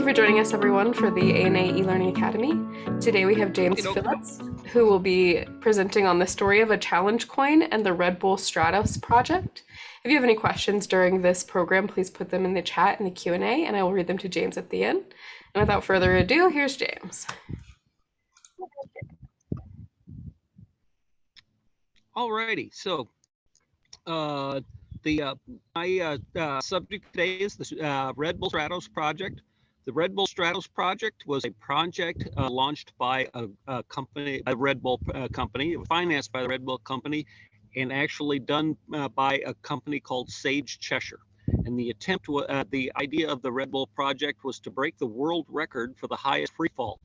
for joining us, everyone, for the ANA eLearning Academy. Today we have James Phillips, who will be presenting on the story of a challenge coin and the Red Bull Stratos project. If you have any questions during this program, please put them in the chat in the Q&A, and I will read them to James at the end. And without further ado, here's James. Alrighty, so my subject today is the Red Bull Stratos project. The Red Bull Stratos project was a project launched by a company, a Red Bull company, financed by the Red Bull company, and actually done by a company called Sage Cheshire. And the attempt, the idea of the Red Bull project was to break the world record for the highest free fall.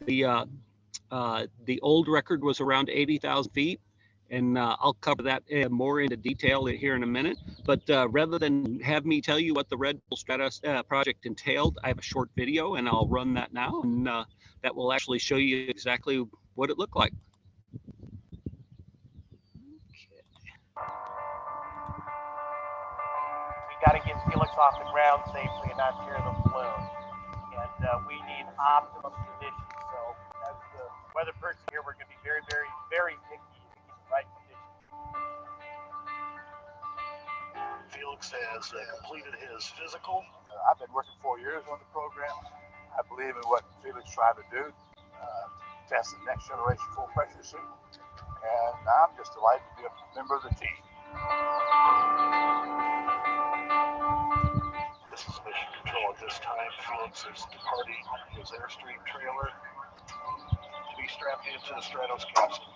The old record was around 80,000 feet. And I'll cover that more into detail here in a minute. But rather than have me tell you what the Red Bull Stratos project entailed, I have a short video, and I'll run that now, and that will actually show you exactly what it looked like. We got to get Felix off the ground safely and not tear the balloon. And we need optimum conditions. So as the weather person here, we're going to be very, very, very picky. Right conditions. Felix has completed his physical. I've been working 4 years on the program. I believe in what Felix tried to do, test the next generation full pressure suit. And I'm just delighted to be a member of the team. This is mission control at this time. Felix is departing his Airstream trailer to be strapped into the Stratos capsule.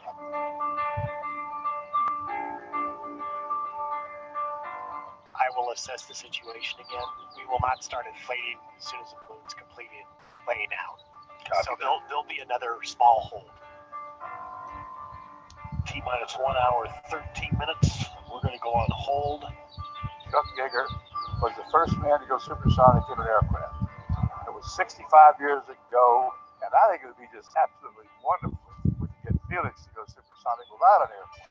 I will assess the situation again. We will not start inflating as soon as the balloon's completed laying out. So there'll be another small hold. T-minus 1 hour, 13 minutes. We're going to go on hold. Chuck Yeager was the first man to go supersonic in an aircraft. It was 65 years ago, and I think it would be just absolutely wonderful if we could get Felix to go supersonic without an airplane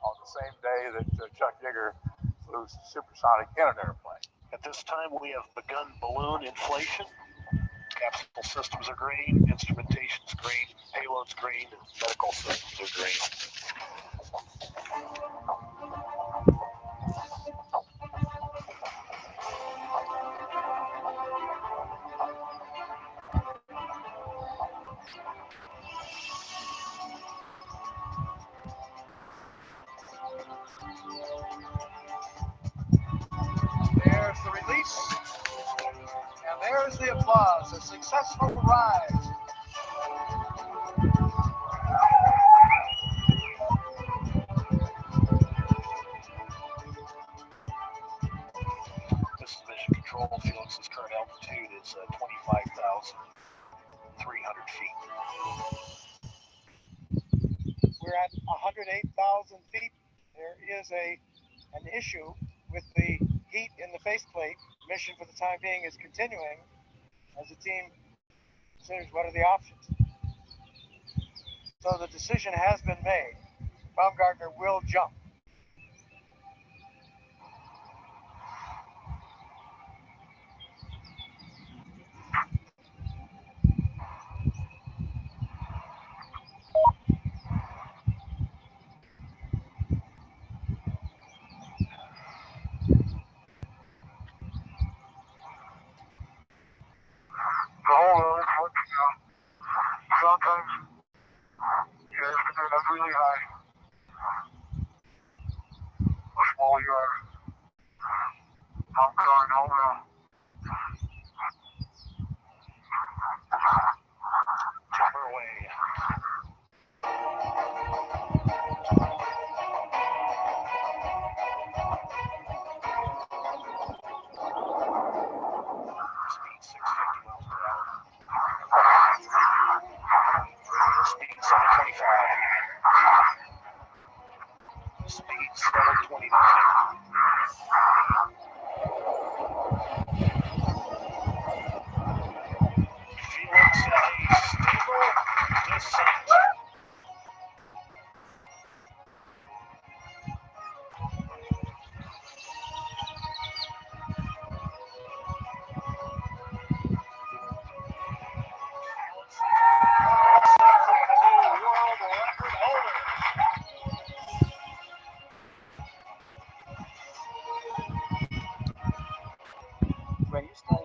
on the same day that Chuck Yeager flew supersonic in an airplane. At this time, we have begun balloon inflation. Capsule systems are green, instrumentation's green, payload's green, and medical systems are green. There's the release, and there's the applause, a successful rise. This is mission control. Felix's current altitude is 25,300 feet. We're at 108,000 feet. There is an issue with the heat in the faceplate. Mission for the time being is continuing as the team considers what are the options. So the decision has been made. Baumgartner will jump. Sometimes your estimate is really high. How small you are. How far, how well. Jumper away. Speed 650 miles per hour. Speed 725. Speed 729. Felix in a stable descent.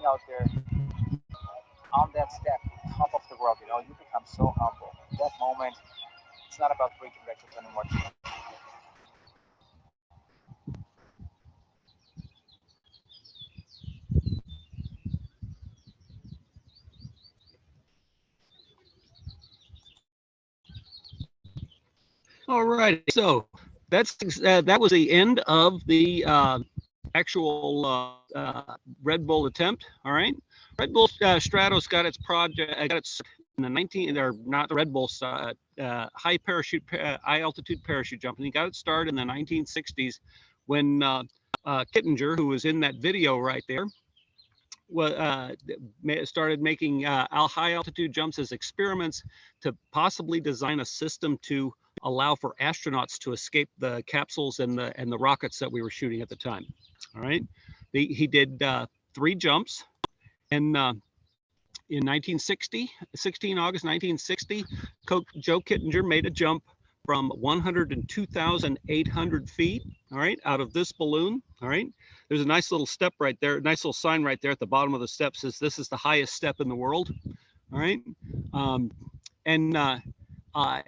out there on that step, top of the world, you know, you become so humble. At that moment, it's not about breaking records anymore. All right, so that's that was the end of the actual Red Bull attempt. All right, Red Bull Stratos got its project, got its in the 19 or not the Red Bull high altitude parachute jump, and he got it started in the 1960s when Kittinger, who was in that video right there, started making high altitude jumps as experiments to possibly design a system to allow for astronauts to escape the capsules and the rockets that we were shooting at the time. All right, he did 3 jumps, and in 1960, 16 August 1960, Joe Kittinger made a jump from 102,800 feet, all right, out of this balloon. All right, there's a nice little step right there, nice little sign right there at the bottom of the step says this is the highest step in the world. All right,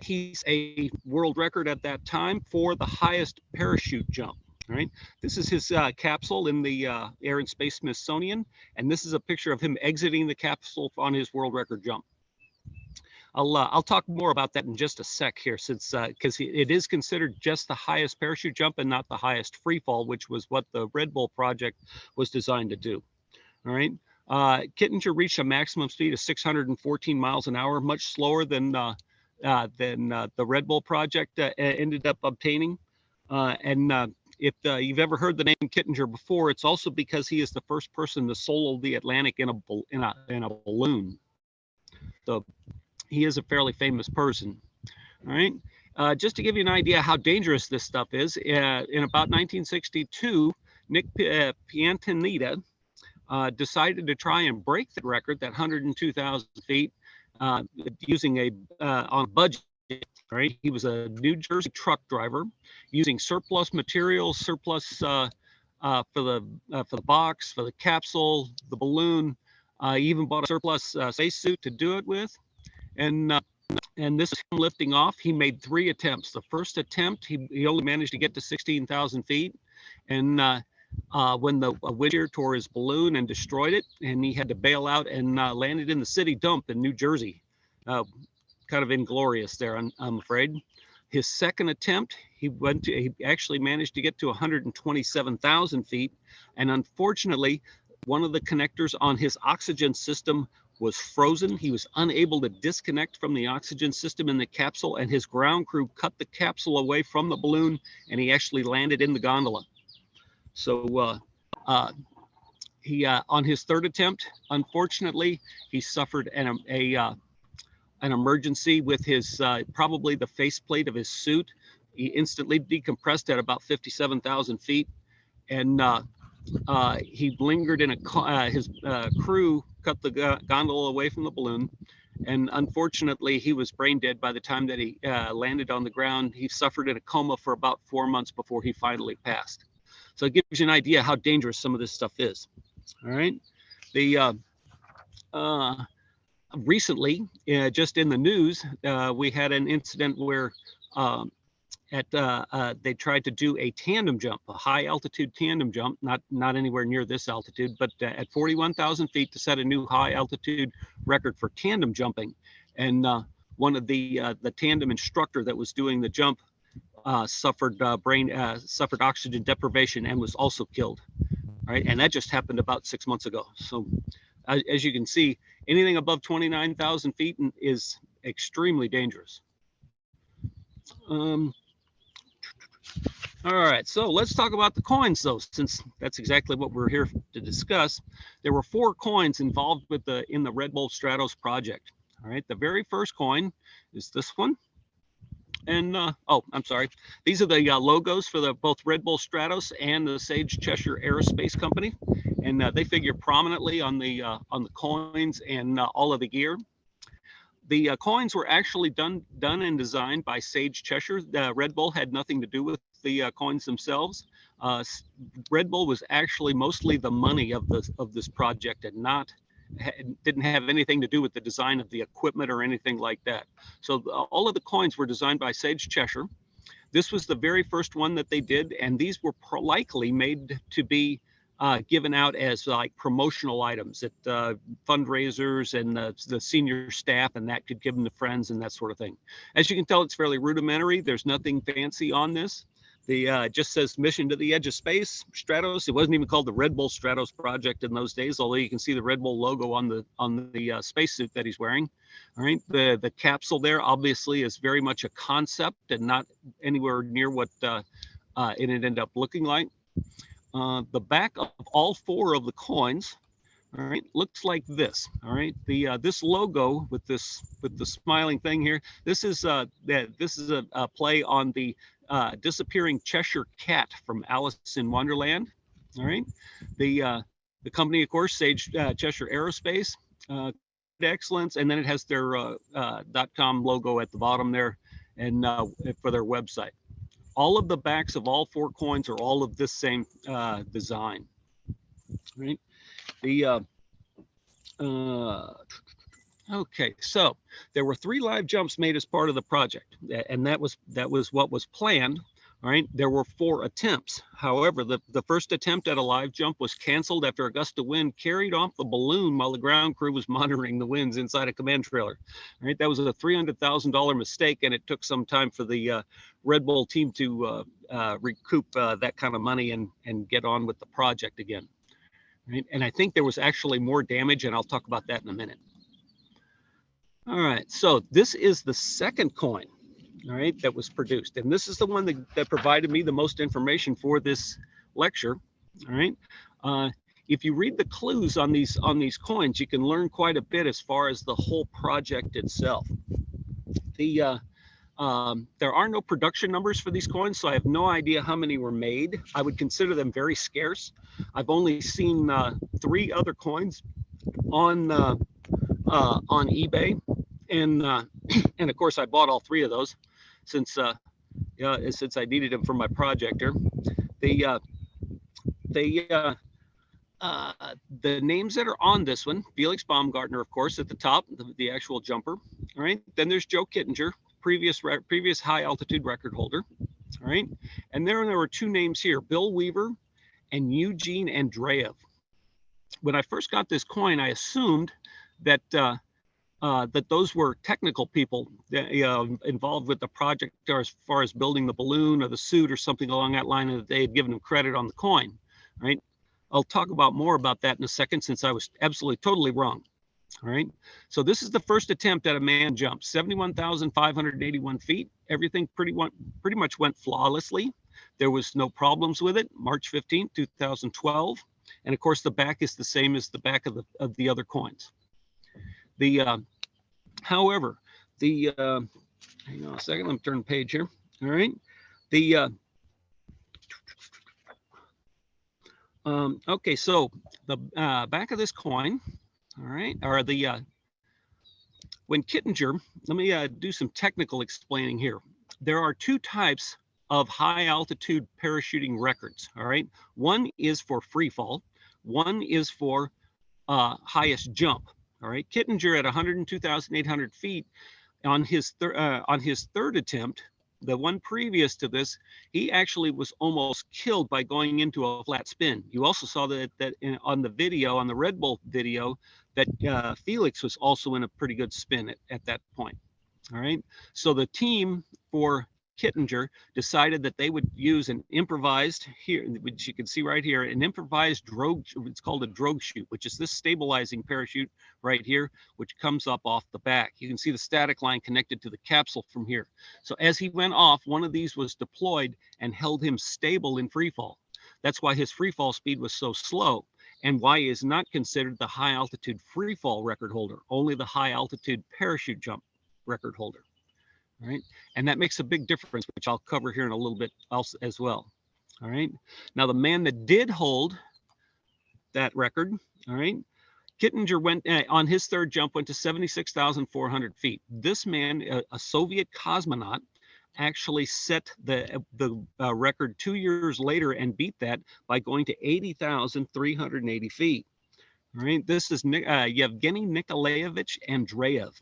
he's a world record at that time for the highest parachute jump. All right, this is his capsule in the Air and Space Smithsonian, and this is a picture of him exiting the capsule on his world record jump. I'll talk more about that in just a sec here, since because it is considered just the highest parachute jump and not the highest free fall, which was what the Red Bull project was designed to do. All right, Kittinger reached a maximum speed of 614 miles an hour, much slower than the Red Bull project ended up obtaining. If you've ever heard the name Kittinger before, it's also because he is the first person to solo the Atlantic in a balloon. So he is a fairly famous person. All right. Just to give you an idea how dangerous this stuff is, in about 1962, Nick Piantanita decided to try and break the record, that 102,000 feet, using on a budget. Right, he was a New Jersey truck driver, using surplus materials, surplus for the box, for the capsule, the balloon. He even bought a surplus spacesuit to do it with, and this is him lifting off. He made 3 attempts. The first attempt, he only managed to get to 16,000 feet, and when the wind shear tore his balloon and destroyed it, and he had to bail out and landed in the city dump in New Jersey. Kind of inglorious there, I'm afraid. His second attempt, he actually managed to get to 127,000 feet, and unfortunately, one of the connectors on his oxygen system was frozen. He was unable to disconnect from the oxygen system in the capsule, and his ground crew cut the capsule away from the balloon, and he actually landed in the gondola. So he on his third attempt, unfortunately, he suffered an emergency with his probably the faceplate of his suit. He instantly decompressed at about 57,000 feet, and he lingered in his crew cut the gondola away from the balloon, and unfortunately he was brain dead by the time that he landed on the ground. He suffered in a coma for about 4 months before he finally passed. So it gives you an idea how dangerous some of this stuff is. All right, the recently, just in the news, we had an incident where they tried to do a tandem jump, a high altitude tandem jump, not anywhere near this altitude, but at 41,000 feet to set a new high altitude record for tandem jumping. And one of the tandem instructor that was doing the jump suffered oxygen deprivation and was also killed. All right, and that just happened about 6 months ago. So as you can see, anything above 29,000 feet is extremely dangerous. All right, so let's talk about the coins, though, since that's exactly what we're here to discuss. There were 4 coins involved in the Red Bull Stratos project. All right, the very first coin is this one. And oh, I'm sorry. These are the logos for both Red Bull Stratos and the Sage Cheshire Aerospace Company, and they figure prominently on the coins and all of the gear. The coins were actually done and designed by Sage Cheshire. Red Bull had nothing to do with the coins themselves. Red Bull was actually mostly the money of this project, and didn't have anything to do with the design of the equipment or anything like that. So all of the coins were designed by Sage Cheshire. This was the very first one that they did, and these were likely made to be given out as like promotional items at fundraisers, and the senior staff, and that could give them to friends and that sort of thing. As you can tell, it's fairly rudimentary. There's nothing fancy on this. It just says mission to the edge of space, Stratos. It wasn't even called the Red Bull Stratos project in those days, although you can see the Red Bull logo on the spacesuit that he's wearing. All right, the capsule there obviously is very much a concept and not anywhere near what it ended up looking like. The back of all four of the coins, all right, looks like this. All right, this logo with the smiling thing here. This is a play on the disappearing Cheshire cat from Alice in Wonderland. All right, the company, of course, Sage Cheshire Aerospace, excellence, and then it has their .com logo at the bottom there, and for their website. All of the backs of all four coins are all of this same design. Right. Okay, so there were 3 live jumps made as part of the project, and that was what was planned. All right, there were 4 attempts. However, the first attempt at a live jump was canceled after a gust of wind carried off the balloon while the ground crew was monitoring the winds inside a command trailer. All right, that was a $300,000 mistake, and it took some time for the Red Bull team to recoup that kind of money and get on with the project again. Right? And I think there was actually more damage, and I'll talk about that in a minute. All right, so this is the second coin, all right, that was produced. And this is the one that provided me the most information for this lecture, all right? If you read the clues on these coins, you can learn quite a bit as far as the whole project itself. There are no production numbers for these coins, so I have no idea how many were made. I would consider them very scarce. I've only seen 3 other coins on eBay, and of course I bought all 3 of those since I needed them for my project here. The names that are on this one: Felix Baumgartner, of course, at the top, the actual jumper. All right. Then there's Joe Kittinger, previous high altitude record holder. All right. And there were 2 names here: Bill Weaver and Eugene Andreev. When I first got this coin, I assumed that that those were technical people involved with the project, or as far as building the balloon or the suit or something along that line, and that they had given them credit on the coin. Right. I'll talk more about that in a second, since I was absolutely totally wrong. All right. So this is the first attempt at a manned jump, 71,581 feet. Everything pretty much went flawlessly. There was no problems with it. March 15th, 2012. And of course, the back is the same as the back of the other coins. However, hang on a second, let me turn the page here. All right. Okay, so the back of this coin, all right, or when Kittinger, let me do some technical explaining here. There are 2 types of high altitude parachuting records, all right? One is for free fall, one is for highest jump, all right? Kittinger at 102,800 feet on his third attempt, the one previous to this, he actually was almost killed by going into a flat spin. You also saw that on the video, on the Red Bull video, that Felix was also in a pretty good spin at that point. All right. So the team for Kittinger decided that they would use an improvised, here, which you can see right here, an improvised drogue. It's called a drogue chute, which is this stabilizing parachute right here, which comes up off the back. You can see the static line connected to the capsule from here. So as he went off, one of these was deployed and held him stable in free fall. That's why his free fall speed was so slow, and why he is not considered the high altitude free fall record holder, only the high altitude parachute jump record holder. All right, and that makes a big difference, which I'll cover here in a little bit else as well. All right, now the man that did hold that record, all right, Kittinger went on his third jump, went to 76,400 feet. This man, a Soviet cosmonaut, actually set the record 2 years later and beat that by going to 80,380 feet. All right, this is Yevgeny Nikolaevich Andreev.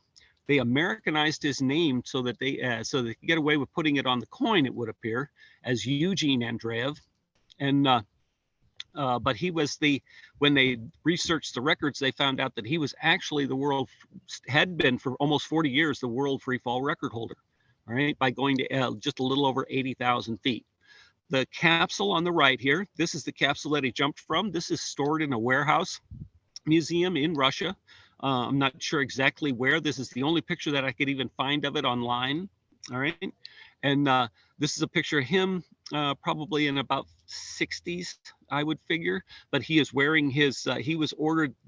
They Americanized his name so that they could get away with putting it on the coin, it would appear, as Eugene Andreev. And but he was when they researched the records, they found out that he was actually had been for almost 40 years, the world free fall record holder. All right, by going to just a little over 80,000 feet. The capsule on the right here, this is the capsule that he jumped from. This is stored in a warehouse museum in Russia. I'm not sure exactly where. This is the only picture that I could even find of it online. All right. And this is a picture of him probably in about 60s, I would figure. But he is wearing his, he was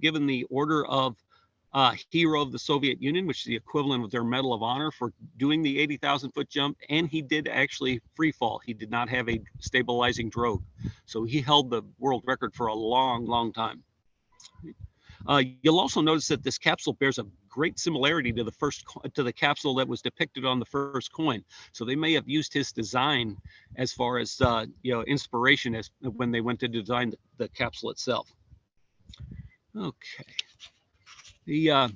given the Order of Hero of the Soviet Union, which is the equivalent of their Medal of Honor for doing the 80,000-foot jump. And he did actually free fall. He did not have a stabilizing drogue. So he held the world record for a long, long time. You'll also notice that this capsule bears a great similarity to the capsule that was depicted on the first coin. So they may have used his design as far as inspiration as when they went to design the capsule itself. Okay. All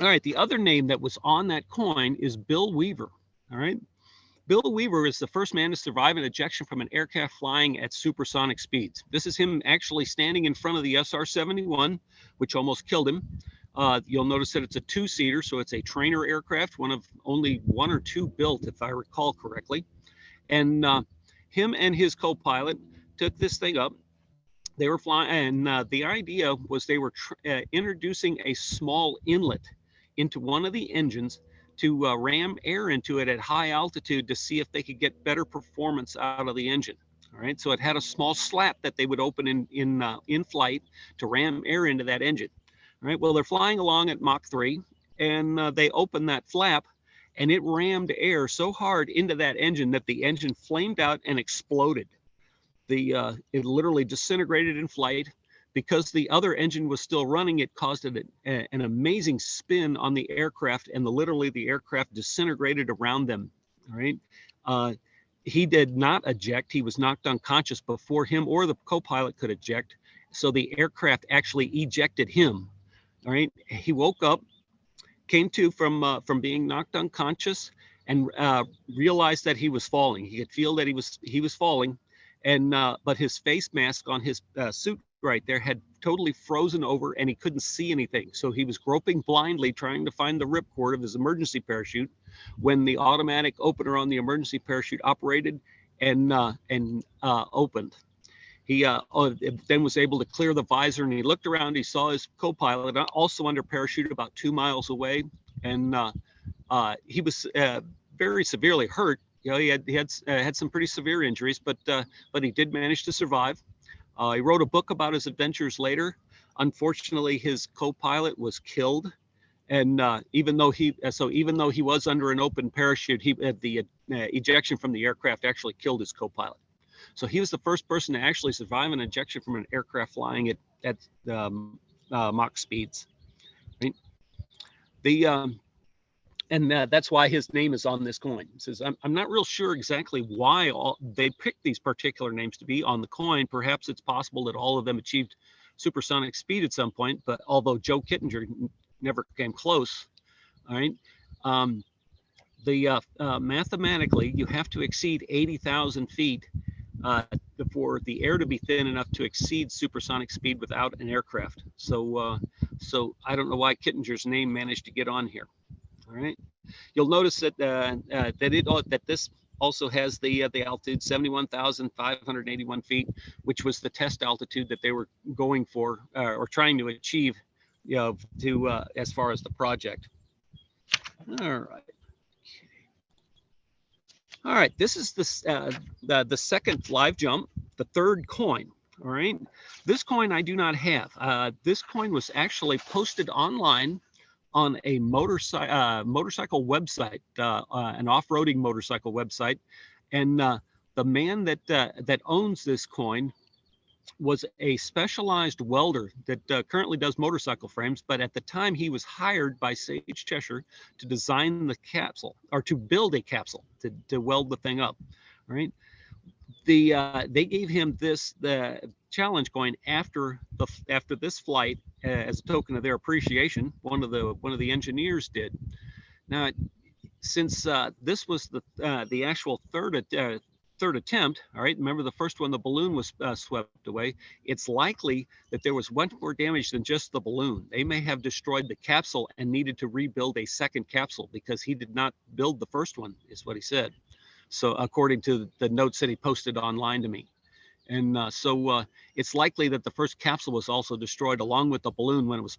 right. The other name that was on that coin is Bill Weaver. All right. Bill Weaver is the first man to survive an ejection from an aircraft flying at supersonic speeds. This is him actually standing in front of the SR-71, which almost killed him. You'll notice that it's a two-seater, so it's a trainer aircraft, one of only one or two built, if I recall correctly. And him and his co-pilot took this thing up. They were flying, and the idea was they were introducing a small inlet into one of the engines to ram air into it at high altitude to see if they could get better performance out of the engine. All right, so it had a small slap that they would open in flight to ram air into that engine. All right, well, they're flying along at Mach 3, and they open that flap, and it rammed air so hard into that engine that the engine flamed out and exploded. It literally disintegrated in flight. Because the other engine was still running, it caused an amazing spin on the aircraft, and literally the aircraft disintegrated around them. All right. He did not eject. He was knocked unconscious before him or the co-pilot could eject. So the aircraft actually ejected him. All right. He woke up, came to from being knocked unconscious, and realized that he was falling. He could feel that he was falling, and but his face mask on his suit right there had totally frozen over, and he couldn't see anything. So he was groping blindly, trying to find the ripcord of his emergency parachute, when the automatic opener on the emergency parachute operated and opened. He then was able to clear the visor, and he looked around. He saw his co-pilot also under parachute about 2 miles away, and he was very severely hurt. You know, he had some pretty severe injuries, but he did manage to survive. He wrote a book about his adventures later. Unfortunately, his co-pilot was killed, and even though he was under an open parachute, the ejection from the aircraft actually killed his co-pilot. So he was the first person to actually survive an ejection from an aircraft flying at Mach speeds. Right? And that's why his name is on this coin. He says, I'm not real sure exactly why they picked these particular names to be on the coin. Perhaps it's possible that all of them achieved supersonic speed at some point, but although Joe Kittinger never came close, all right, mathematically, you have to exceed 80,000 feet for the air to be thin enough to exceed supersonic speed without an aircraft. So I don't know why Kittinger's name managed to get on here. All right, you'll notice that that this also has the altitude 71,581 feet, which was the test altitude that they were going for or trying to achieve, as far as the project. All right. All right, this is the second live jump, the third coin. All right, this coin I do not have. This coin was actually posted online on a motorcycle website, an off-roading motorcycle website, and the man that owns this coin was a specialized welder that currently does motorcycle frames, but at the time he was hired by Sage Cheshire to design the capsule, or to build a capsule to weld the thing up. All right. They gave him the challenge coin after this flight as a token of their appreciation. One of the engineers did. Now, since this was the actual third attempt, all right, remember the first one, the balloon was swept away. It's likely that there was much more damage than just the balloon. They may have destroyed the capsule and needed to rebuild a second capsule because he did not build the first one, is what he said. So according to the notes that he posted online to me. And so it's likely that the first capsule was also destroyed along with the balloon when it was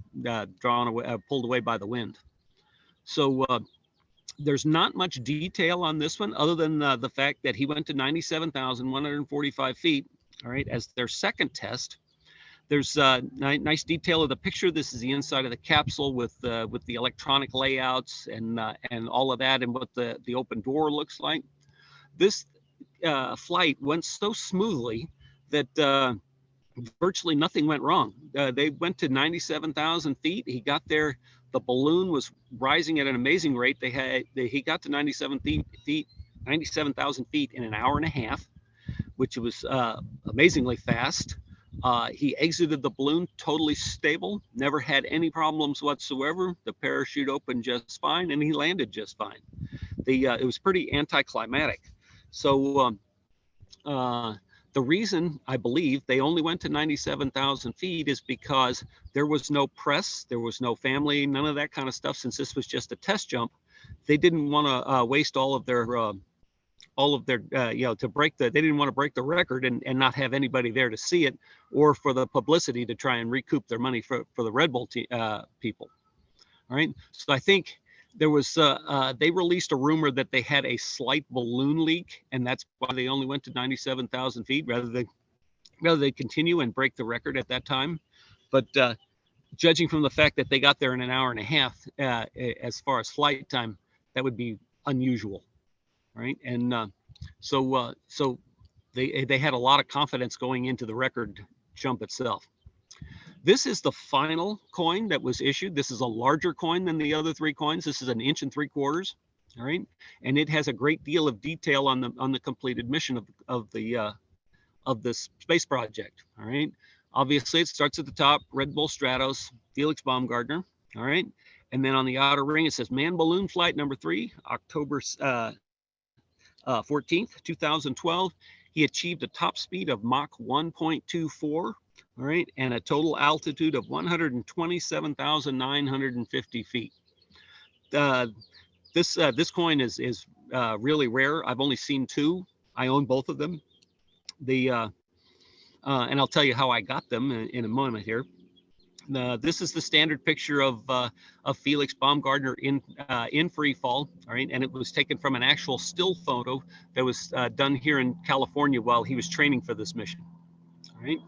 pulled away by the wind. So there's not much detail on this one other than the fact that he went to 97,145 feet, all right, as their second test. There's nice detail of the picture. This is the inside of the capsule with the electronic layouts and all of that, and what the open door looks like. This flight went so smoothly that virtually nothing went wrong. They went to 97,000 feet. He got there. The balloon was rising at an amazing rate. He got to 97,000 feet in an hour and a half, which was amazingly fast. He exited the balloon totally stable, never had any problems whatsoever. The parachute opened just fine, and he landed just fine. It was pretty anticlimactic. So the reason I believe they only went to 97,000 feet is because there was no press, there was no family, none of that kind of stuff. Since this was just a test jump, they didn't want to waste all of their to break they didn't want to break the record and not have anybody there to see it, or for the publicity to try and recoup their money for the Red Bull people. All right. So I think there was they released a rumor that they had a slight balloon leak, and that's why they only went to 97,000 feet rather than continue and break the record at that time. But judging from the fact that they got there in an hour and a half, as far as flight time, that would be unusual, right? And so they had a lot of confidence going into the record jump itself. This is the final coin that was issued. This is a larger coin than the other three coins. This is 1 3/4 inches, all right, and it has a great deal of detail on the completed mission of the space project. All right, obviously it starts at the top: Red Bull Stratos, Felix Baumgartner. All right, and then on the outer ring it says manned balloon flight number 3, October 14th, 2012. He achieved a top speed of Mach 1.24. All right, and a total altitude of 127,950 feet. This coin is really rare. I've only seen 2. I own both of them. And I'll tell you how I got them in a moment here. This is the standard picture of Felix Baumgartner in free fall. All right, and it was taken from an actual still photo that was done here in California while he was training for this mission. All right.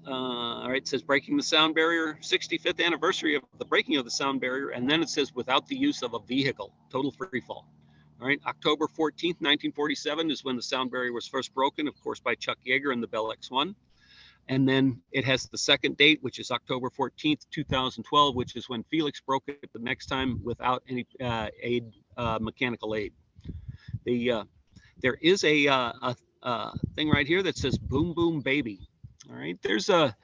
All right, it says breaking the sound barrier, 65th anniversary of the breaking of the sound barrier, and then it says without the use of a vehicle, total free fall. All right, October 14th, 1947 is when the sound barrier was first broken, of course, by Chuck Yeager and the Bell X-1. And then it has the second date, which is October 14th, 2012, which is when Felix broke it the next time without any mechanical aid. There is a thing right here that says boom, boom, baby. All right, there's a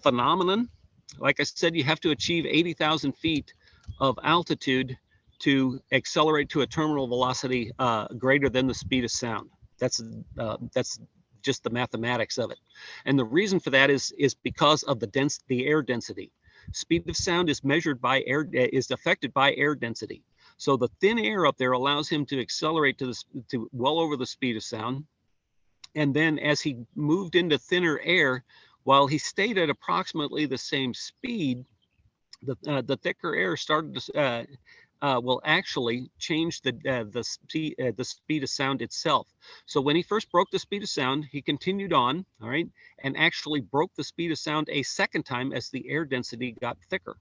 phenomenon. Like I said, you have to achieve 80,000 feet of altitude to accelerate to a terminal velocity greater than the speed of sound. That's just the mathematics of it. And the reason for that is because of the air density. Speed of sound is measured by is affected by air density. So the thin air up there allows him to accelerate to well over the speed of sound. And then as he moved into thinner air, while he stayed at approximately the same speed, the thicker air started to will actually change the speed of sound itself. So when he first broke the speed of sound, he continued on, all right, and actually broke the speed of sound a second time as the air density got thicker.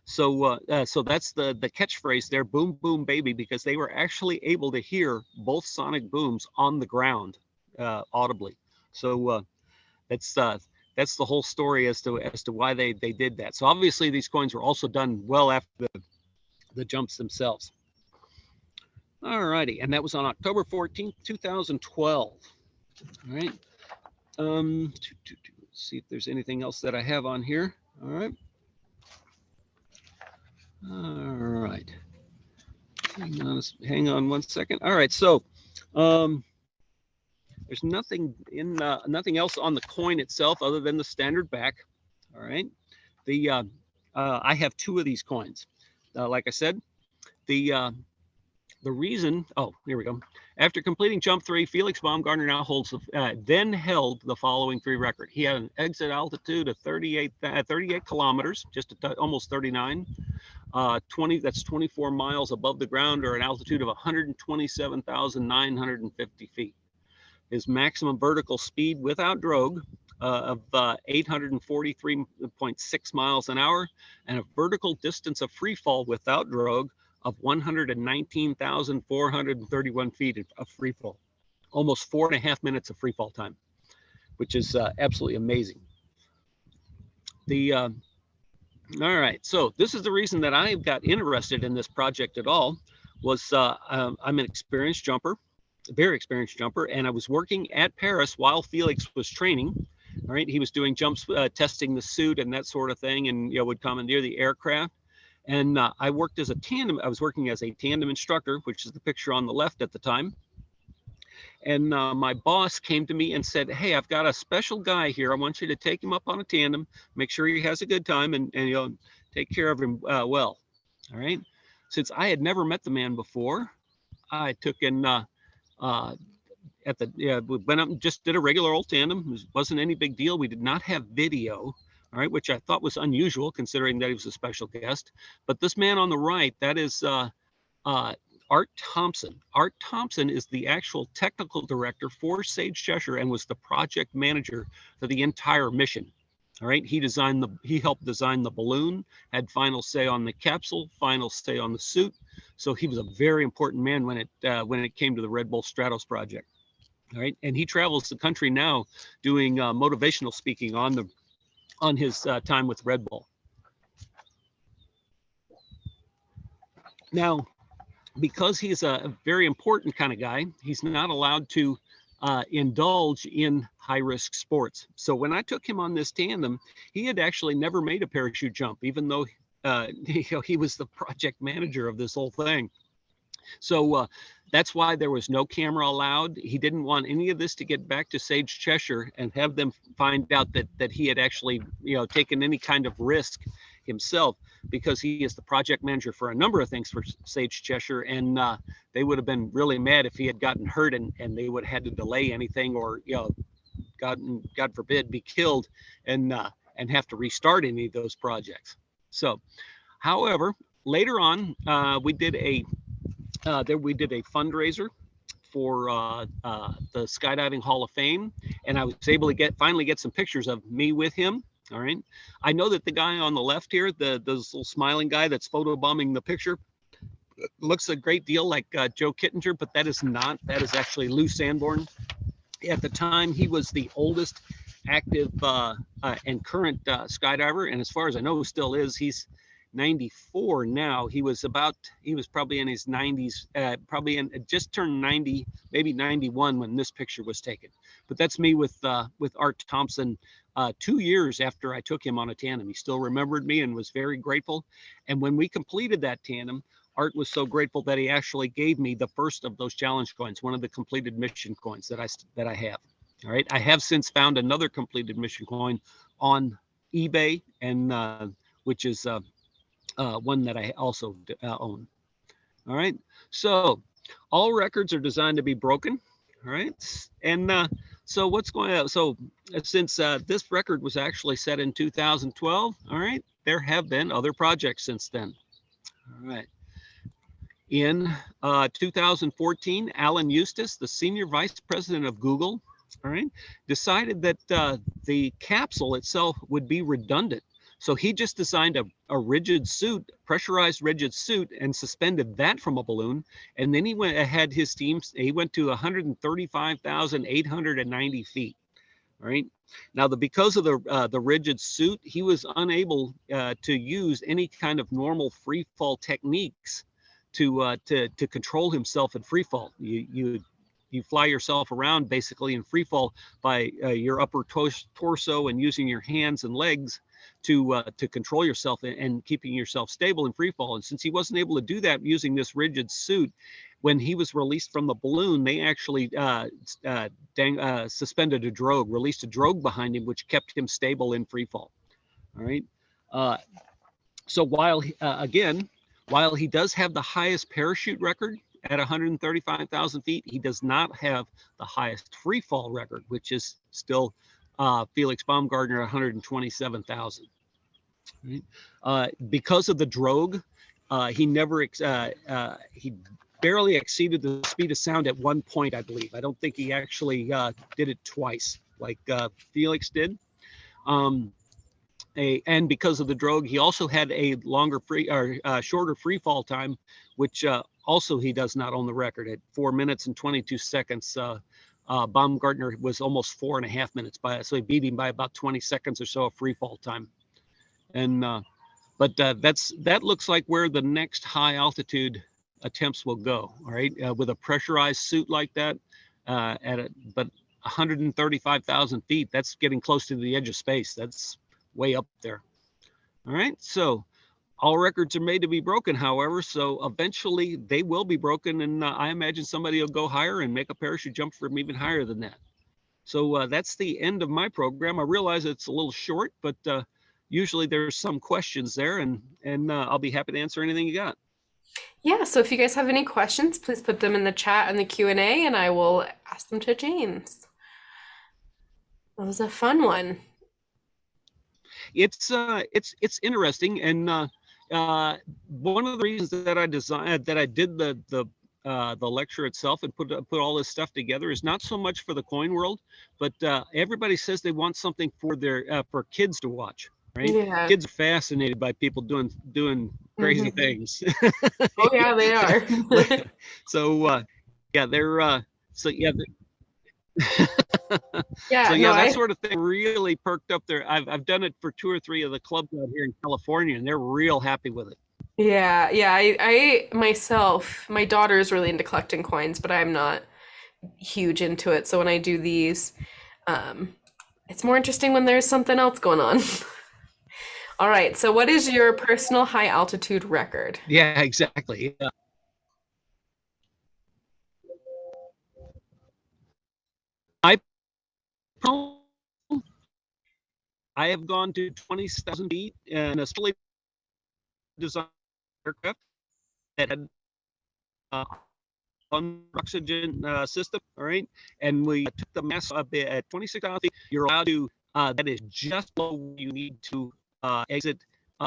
So so that's the catchphrase there, boom, boom, baby, because they were actually able to hear both sonic booms on the ground audibly. So that's the whole story as to why they did that. So obviously these coins were also done well after the jumps themselves. All righty, and that was on October 14th, 2012. All right. Let's see if there's anything else that I have on here. All right. All right. Hang on one second. All right. So, there's nothing else on the coin itself other than the standard back. All right. I have two of these coins. Like I said, the reason. Oh, here we go. After completing jump 3, Felix Baumgartner now then held the following 3 record. He had an exit altitude of 38 kilometers, just almost 39. that's 24 miles above the ground, or an altitude of 127,950 feet. His maximum vertical speed without drogue of 843.6 miles an hour, and a vertical distance of free fall without drogue of 119,431 feet of free fall. Almost 4.5 minutes of free fall time, which is absolutely amazing. All right, so this is the reason that I got interested in this project at all. Was I'm an experienced jumper, very experienced jumper, and I was working at Paris while Felix was training. All right, he was doing jumps, testing the suit and that sort of thing, and would commandeer the aircraft. And I worked as a tandem. I was working as a tandem instructor, which is the picture on the left at the time. And my boss came to me and said, "Hey, I've got a special guy here. I want you to take him up on a tandem, make sure he has a good time, and take care of him well." All right. Since I had never met the man before, I took in went up and just did a regular old tandem. It wasn't any big deal. We did not have video. All right, which I thought was unusual considering that he was a special guest. But this man on the right, that is Art Thompson. Art Thompson is the actual technical director for Sage Cheshire and was the project manager for the entire mission. All right, he helped design the balloon, had final say on the capsule, final say on the suit. So he was a very important man when it came to the Red Bull Stratos project. All right, and he travels the country now doing motivational speaking on his time with Red Bull. Now, because he's a very important kind of guy, he's not allowed to indulge in high-risk sports. So when I took him on this tandem, he had actually never made a parachute jump, even though he was the project manager of this whole thing. So that's why there was no camera allowed. He didn't want any of this to get back to Sage Cheshire and have them find out that he had actually taken any kind of risk himself, because he is the project manager for a number of things for Sage Cheshire, and they would have been really mad if he had gotten hurt and they would have had to delay anything, or God forbid, be killed and have to restart any of those projects. So, however, later on, we did a fundraiser for the Skydiving Hall of Fame, and I was able to finally get some pictures of me with him. All right. I know that the guy on the left here, this little smiling guy that's photobombing the picture, looks a great deal like Joe Kittinger, but that is not. That is actually Lou Sanborn. At the time, he was the oldest active and current skydiver, and as far as I know, still is. He's 94 now. He was probably in his 90s, just turned 90, maybe 91 when this picture was taken. But that's me with Art Thompson. 2 years after I took him on a tandem, he still remembered me and was very grateful. And when we completed that tandem, Art was so grateful that he actually gave me the first of those challenge coins, one of the completed mission coins that I have. All right, I have since found another completed mission coin on eBay, and which is one that I also own. All right, so all records are designed to be broken. All right, and so what's going on? So since this record was actually set in 2012, all right, there have been other projects since then. All right. In 2014, Alan Eustace, the senior vice president of Google, all right, decided that the capsule itself would be redundant. So he just designed a rigid suit, pressurized rigid suit, and suspended that from a balloon. And then he went to 135,890 feet. All right. Now, because of the rigid suit, he was unable to use any kind of normal free fall techniques to control himself in free fall. You fly yourself around basically in free fall by your upper torso and using your hands and legs to control yourself and keeping yourself stable in free fall. And since he wasn't able to do that using this rigid suit, when he was released from the balloon, they actually suspended a drogue, released a drogue behind him, which kept him stable in free fall. All right. So while he does have the highest parachute record at 135,000 feet, he does not have the highest free fall record, which is still Felix Baumgartner at 127,000. Right? Because of the drogue, he barely exceeded the speed of sound at one point, I believe. I don't think he actually did it twice like Felix did. And because of the drogue, he also had a shorter free fall time, which also he does not own the record at 4 minutes and 22 seconds. Baumgartner was almost 4.5 minutes so he beat him by about 20 seconds or so of free fall time. And but that looks like where the next high altitude attempts will go. All right, with a pressurized suit like that, but 135,000 feet, that's getting close to the edge of space. That's way up there. All right, so all records are made to be broken, however, so eventually they will be broken, and I imagine somebody will go higher and make a parachute jump from even higher than that. So that's the end of my program. I realize it's a little short, but usually there's some questions there, and I'll be happy to answer anything you got. Yeah, so if you guys have any questions, please put them in the chat and the Q&A, and I will ask them to James. That was a fun one. It's interesting, and one of the reasons that I did the lecture itself and put all this stuff together is not so much for the coin world, but everybody says they want something for their for kids to watch. Right? Yeah. Kids are fascinated by people doing crazy things. Oh yeah, they are. So yeah, they're so yeah. Yeah, so yeah, no, that sort of thing really perked up there. I've done it for 2 or 3 of the clubs out here in California, and they're real happy with it. Yeah, I myself, my daughter is really into collecting coins, but I'm not huge into it. So when I do these, it's more interesting when there's something else going on. All right, so what is your personal high altitude record? Yeah, exactly. Yeah. I have gone to 20,000 feet in a fully designed aircraft that had oxygen system. All right, and we took the mass up at 26,000 feet. You're allowed to. That is just below where you need to exit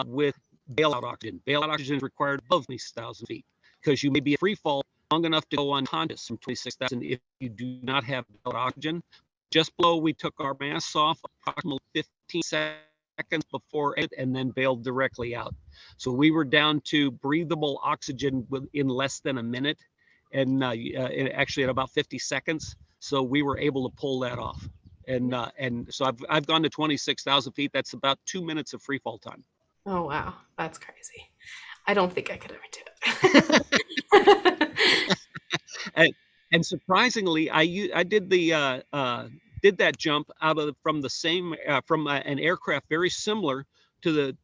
with bailout oxygen. Bailout oxygen is required above 20,000 feet because you may be a free fall long enough to go unconscious from 26,000 if you do not have bailout oxygen. Just below, we took our masks off approximately 15 seconds before it and then bailed directly out. So we were down to breathable oxygen in less than a minute, and actually at about 50 seconds. So we were able to pull that off. And so I've gone to 26,000 feet. That's about 2 minutes of free fall time. Oh wow, that's crazy. I don't think I could ever do it. And surprisingly, I did that jump from an aircraft very similar to the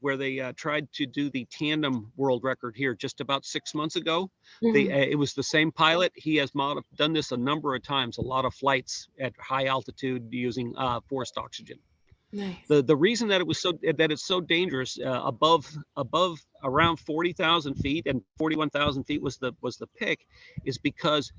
where they tried to do the tandem world record here just about 6 months ago. It was the same pilot. He has done this a number of times, a lot of flights at high altitude using forced oxygen. Nice. The reason that it's so dangerous above around 40,000 feet, and 41,000 feet was the pick, is because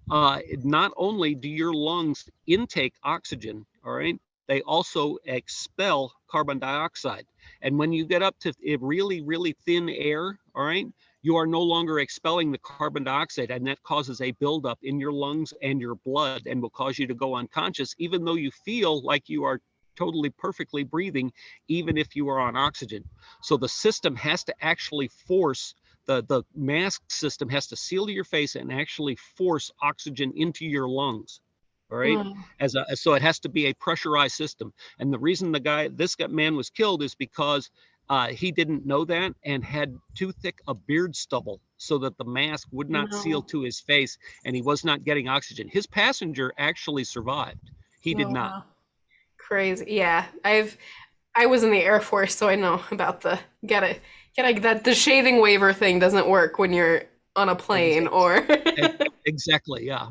not only do your lungs intake oxygen, all right, they also expel carbon dioxide. And when you get up to really, really thin air, all right, you are no longer expelling the carbon dioxide, and that causes a buildup in your lungs and your blood and will cause you to go unconscious, even though you feel like you are totally perfectly breathing, even if you are on oxygen. So the system has to actually force the mask system has to seal to your face and actually force oxygen into your lungs. All right, Oh, so it has to be a pressurized system. And the reason this man was killed is because he didn't know that and had too thick a beard stubble so that the mask would not seal no. to his face, and he was not getting oxygen. His passenger actually survived. He did Oh, not. wow. Crazy. Yeah. I was in the Air Force, so I know about the get that the shaving waiver thing doesn't work when you're on a plane or Exactly. Yeah.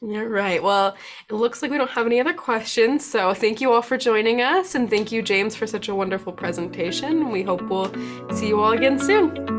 You're right. Well, it looks like we don't have any other questions. So thank you all for joining us, and thank you, James, for such a wonderful presentation. We hope we'll see you all again soon.